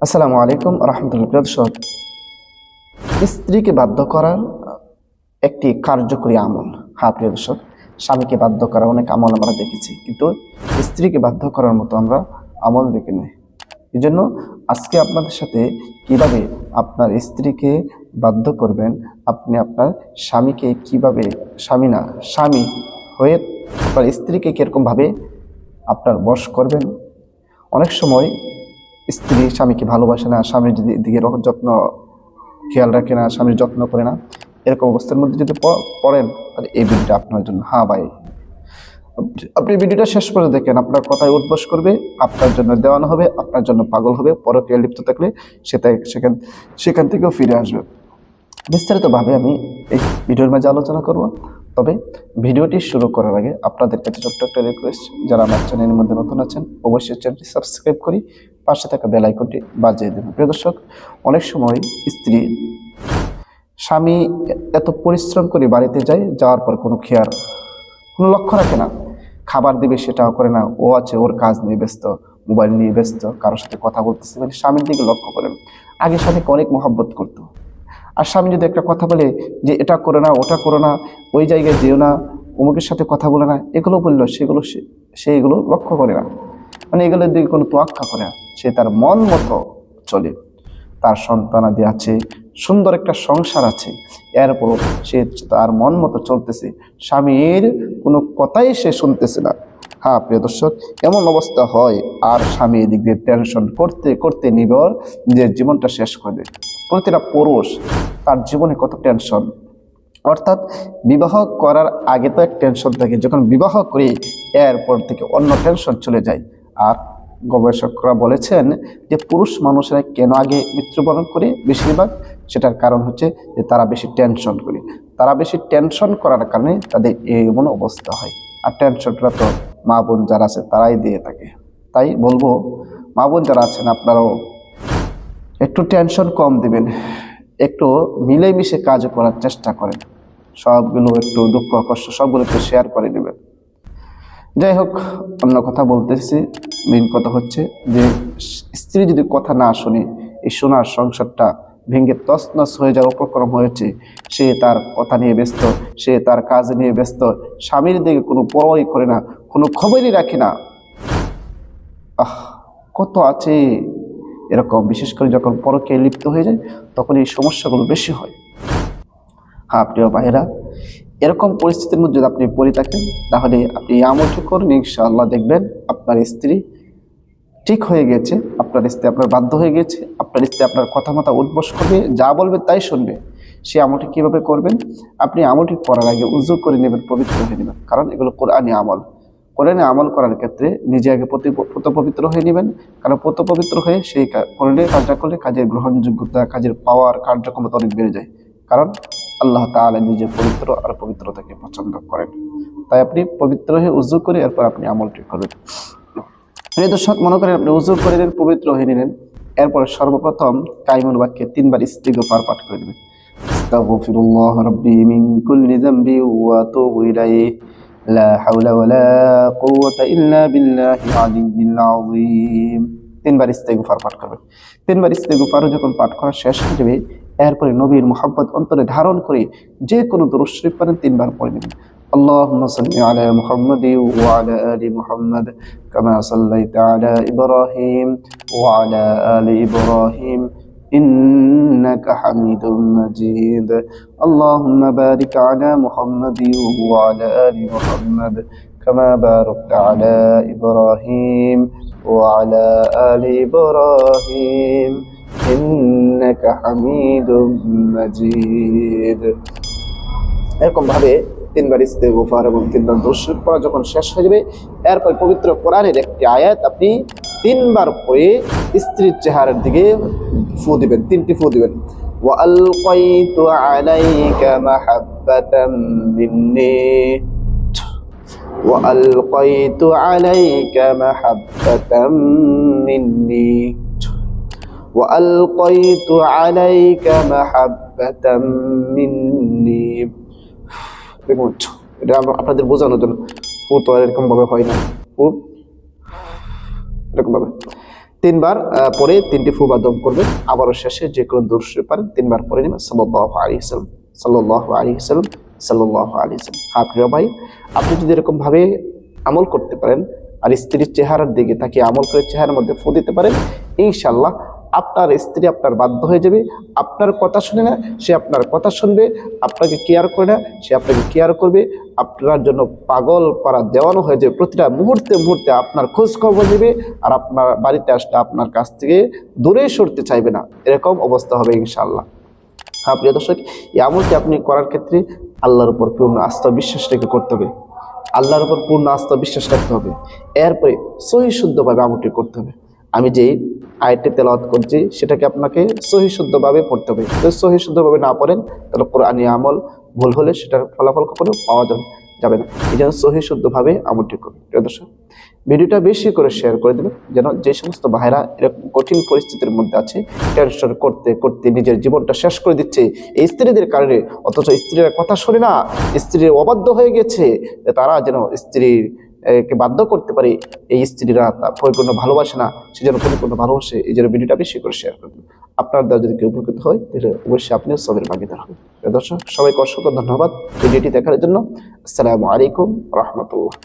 আসসালামু আলাইকুম রহমতুল্লাহ। প্রিয় দর্শক, স্ত্রীকে বাধ্য করার একটি কার্যকরী আমল। হ্যাঁ প্রিয় দর্শক, স্বামীকে বাধ্য করার অনেক আমল আমরা দেখেছি, কিন্তু স্ত্রীকে বাধ্য করার মতো আমরা আমল দেখি নাই। এই জন্য আজকে আপনাদের সাথে কিভাবে আপনার স্ত্রীকে বাধ্য করবেন, আপনি আপনার স্বামীকে কিভাবে স্বামী হয়ে আপনার স্ত্রীকে কীরকমভাবে আপনার বশ করবেন। অনেক সময় স্ত্রী স্বামীকে ভালোবাসে না, স্বামীর দিকে যত্ন খেয়াল রাখে না, স্বামীর যত্ন করে না। এরকম অবস্থার মধ্যে যদি পড়েন, তাহলে এই ভিডিওটা আপনার জন্য। হ্যাঁ ভাই, আপনি ভিডিওটা শেষ করে দেখেন, আপনার কথায় উদ্বাস করবে, আপনার জন্য দেওয়ানো হবে, আপনার জন্য পাগল হবে। পরকীয়ায় লিপ্ত থাকলে সেখান থেকেও ফিরে আসবে। বিস্তারিতভাবে আমি এই ভিডিওর মাঝে আলোচনা করব। তবে ভিডিওটি শুরু করার আগে আপনাদের কাছে ছোট্ট একটা রিকোয়েস্ট, যারা আমার চ্যানেলের মধ্যে নতুন আছেন অবশ্যই চ্যানেলটি সাবস্ক্রাইব করি, পাশে থাকা বেল আইকনটি বাজিয়ে দেবেন। প্রিয় দর্শক, অনেক সময় স্বামী এত পরিশ্রম করে বাড়িতে যায়, যাওয়ার পর কোনো লক্ষ্য রাখে না, খাবার দিবে সেটাও করে না। ও আছে ওর কাজ নিয়ে ব্যস্ত, মোবাইল নিয়ে ব্যস্ত, কারোর সাথে কথা বলতেছে, মানে স্বামীর দিকে লক্ষ্য করেন। আগে স্বামীকে অনেক মহব্বত করতো, আর স্বামী যদি একটা কথা বলে যে এটা করে না, ওটা করো না, ওই জায়গায় যেও না, অমুকের সাথে কথা বলে না, এগুলো বললো, সে এগুলো লক্ষ্য করে না, মানে এগুলোর দিকে কোনো তোয়াক্কা করে না। সে তার মন মতো চলে, তার সন্তানাদি আছে, সুন্দর একটা সংসার আছে, এরপরও সে তার মন মতো চলতেছে, স্বামীর কোনো কথাই সে শুনতেছে না। হ্যাঁ প্রিয় দর্শক, এমন অবস্থা হয়, আর স্বামী এদিক দিয়ে টেনশন করতে করতে নিজের জীবনটা শেষ করে দেয়। প্রতিটা পুরুষ তার জীবনে কত টেনশন, অর্থাৎ বিবাহ করার আগে তো এক টেনশন থাকে, যখন বিবাহ করি এরপর থেকে অন্য টেনশন চলে যায়। আর গবেষকরা বলেছেন যে পুরুষ মানুষেরা কেন আগে মৃত্যুবরণ করে বেশিরভাগ, সেটার কারণ হচ্ছে যে তারা বেশি টেনশন করে। তারা বেশি টেনশন করার কারণে তাদের এমন অবস্থা হয়। আর টেনশনটা তো মা বোন যারা আছে তারাই দিয়ে থাকে। তাই বলবো, মা বোন যারা আছেন আপনারাও একটু টেনশন কম দিবেন, একটু মিলেমিশে কাজ করার চেষ্টা করেন, সবগুলো একটু দুঃখ কষ্ট সবগুলো একটু শেয়ার করে নেবেন। যাই হোক, অন্য কথা বলতেছি। মেন কথা হচ্ছে যে স্ত্রী যদি কথা না শুনে, এই সোনার সংসারটা ভেঙে তছনছ হয়ে যাওয়ার উপক্রম হয়েছে। সে তার কথা নিয়ে ব্যস্ত, সে তার কাজ নিয়ে ব্যস্ত, স্বামীর দিকে কোনো পরোয়াই করে না, কোনো খবরই রাখে না। কত আছে এরকম, বিশেষ করে যখন পরকীয়ায় লিপ্ত হয়ে যায় তখন এই সমস্যাগুলো বেশি হয়। হ্যাঁ প্রিয় ভাইয়েরা, এরকম পরিস্থিতির মধ্যে যদি আপনি পড়ে থাকেন, তাহলে আপনি আমলটি করুন, ইনশাআল্লাহ দেখবেন আপনার স্ত্রী ঠিক হয়ে গেছে, আপনার স্ত্রী আপনার বাধ্য হয়ে গেছে, আপনার স্ত্রী আপনার কথা মতো উদ্বাস করবে, যা বলবে তাই শুনবে। সে আমলটি কীভাবে করবেন, আপনি আমলটি করার আগে উযু করে নেবেন, পবিত্র হয়ে নেবেন, কারণ এগুলো কোরআনী আমল। কোরআনে আমল করার ক্ষেত্রে নিজে আগে পবিত্র হয়ে নেবেন, কারণ পবিত্র হয়ে সেই কাজটা করলে কাজের গ্রহণযোগ্যতা, কাজের পাওয়ার, কার্যক্ষমতা অনেক বেড়ে যায়। কারণ আল্লাহ তাআলা নিজে পবিত্র, আর পবিত্রতাকে পছন্দ করেন। তাই আপনি পবিত্র হয়ে উযু করে এরপর আপনি আমলটি করবেন। প্রিয় দর্শক, মনে করেন আপনি উযু করে নিলেন, পবিত্র হয়ে নিলেন, এরপর সর্বপ্রথম কাইমুল বাক্যে 3 বার ইস্তিগফার পাঠ করে নেবেন। আস্তাগফিরুল্লাহ রাব্বি মিন কুল্লি যামবি ওয়া আতুবু ইলাইহি লা হাওলা ওয়ালা কুওয়াতা ইল্লা বিল্লাহিল আলিয়্যিল আযীম। 3 বার ইস্তিগফার পাঠ করবেন। 3 বার ইস্তিগফার যখন পাঠ করা শেষ হয়ে যাবে, এরপরে নবীর মুহাব্বত অন্তরে ধারণ করে যে কোনো দরুদ শরীফ পড়েন 3 বার পড়ে নেবেন। اللهم صل على محمد وعلى آل محمد كما صليت على إبراهيم وعلى آل إبراهيم إنك حميد مجيد. اللهم بارك على محمد وعلى آل محمد كما باركت على إبراهيم وعلى آل إبراهيم إنك حميد مجيد. এরকম ভাবে 3 বার ইস্তিগফার এবং 3 বার দরুদ শরীফ পড়া যখন শেষ হয়ে যাবে, এরপর পবিত্র কোরআনের একটি আয়াত আপনি 3 বার পড়ে স্ত্রীর চেহারার দিকে ফু দিবেন, 3টি ফু দিবেন। ওয়া আলকাইতু আলাইকা মাহাব্বাতাম মিন্নি, ওয়া আলকাইতু আলাইকা মাহাব্বাতাম মিন্নি, ওয়া আলকাইতু আলাইকা মাহাব্বাতাম মিন্নি। এটা আপনাদের বোঝানোর জন্য, তো এরকম ভাবে হয় না, এরকম ভাবে তিনবার পরে 3টি ফু বা দম করবেন। আবারও শেষে যে কোনো দরুদ শরীফ পারেন 3বার পরে নেবেন সাল্লাল্লাহু আলাইহি ওয়াসাল্লাম, সাল্লাল্লাহু আলাইহি ওয়াসাল্লাম, সাল্লাল্লাহু আলাইহি ওয়াসাল্লাম। হ্যাঁ প্রিয় ভাই, আপনি যদি এরকম ভাবে আমল করতে পারেন আর স্ত্রীর চেহারার দিকে তাকে আমল করে চেহারার মধ্যে ফু দিতে পারেন, ইনশাআল্লাহ আপনার স্ত্রী আপনার বাধ্য হয়ে যাবে। আপনার কথা শুনে না, সে আপনার কথা শুনবে। আপনাকে কেয়ার করে না, সে আপনাকে কেয়ার করবে। আপনার জন্য পাগল পাড়া দেওয়ানো হয়ে যাবে। প্রতিটা মুহূর্তে মুহূর্তে আপনার খোঁজ খবর নেবে, আর আপনার বাড়িতে আসলে আপনার কাছ থেকে দূরে সরতে চাইবে না। এরকম অবস্থা হবে ইনশাআল্লাহ। হ্যাঁ প্রিয় দর্শক, এই আমলটি আপনি করার ক্ষেত্রে আল্লাহর উপর পূর্ণ আস্থা বিশ্বাস রেখে করতে হবে। আল্লাহর উপর পূর্ণ আস্থা বিশ্বাস রাখতে হবে। এরপরে সহি শুদ্ধভাবে আমলটি করতে হবে। আমি যেই আয়াতটি তেলাওয়াত করছি সেটাকে আপনাকে সহি শুদ্ধভাবে পড়তে হবে। যদি সহি শুদ্ধভাবে না পড়েন তাহলে কোরআনী আমল ভুল হলে সেটার ফলাফল কখনো পাওয়া যাবে না। এই জন্য সহি শুদ্ধভাবে আমলটি করুন। প্রিয় দর্শক, ভিডিওটা বেশি করে শেয়ার করে দেবেন, যেন যে সমস্ত ভাইরা এরকম কঠিন পরিস্থিতির মধ্যে আছে, টেনশন করতে করতে নিজের জীবনটা শেষ করে দিচ্ছে এই স্ত্রীদের কারণে, অথচ স্ত্রীরা কথা শোনে না, স্ত্রীর অবাধ্য হয়ে গেছে, তারা যেন স্ত্রীর কে বাধ্য করতে পারে। এই স্ত্রীরা তার পরিপূর্ণ ভালোবাসে না, সে যেন পরিপূর্ণ ভালোবাসে। এই জন্য ভিডিওটা বেশি করে শেয়ার করবেন। আপনার দ্বারা যদি কেউ উপকৃত হয় তাহলে অবশ্যই আপনিও সবের ভাগিদার হবেন। দর্শক, সবাইকে অসংখ্য ধন্যবাদ ভিডিওটি দেখার জন্য। আসসালামু আলাইকুম রহমতুল্লাহ।